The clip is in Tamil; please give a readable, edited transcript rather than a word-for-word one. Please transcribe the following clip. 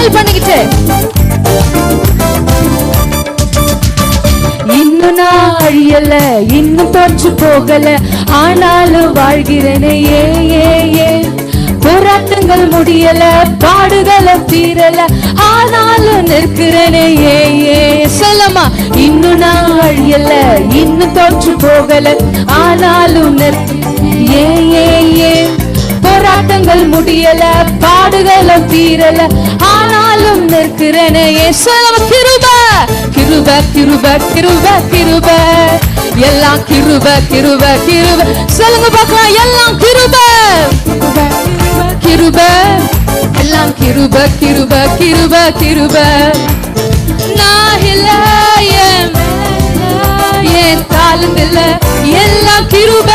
ஸ்மைல் பண்ணிக்கிட்டு இன்னும் நான் அழியல, இன்னும் தோற்று போகல, ஆனாலும் வாழ்கிறேனே. போராட்டங்கள் முடியல, பாடுகளும் தீரல, ஆனாலும் நிற்கிறேனே. சொல்லமா, இன்னும் நான் அழியல, இன்னும் தோற்று போகல, ஆனாலும் போராட்டங்கள் முடியல, பாடுகளும் தீரல, ஆனாலும் நிற்கிறேனே. சொல்லமா, கிருப கிருப கிருப கிருப கிருப, எல்லாம் கிருப கிருப கிருப. சொல்லுங்க பார்க்கலாம், எல்லாம் கிருப கிருப, எல்லாம் கிருப கிருப கிருப கிருப. நான் இல்ல, என் தாளந்தில்ல, எல்லாம் கிருப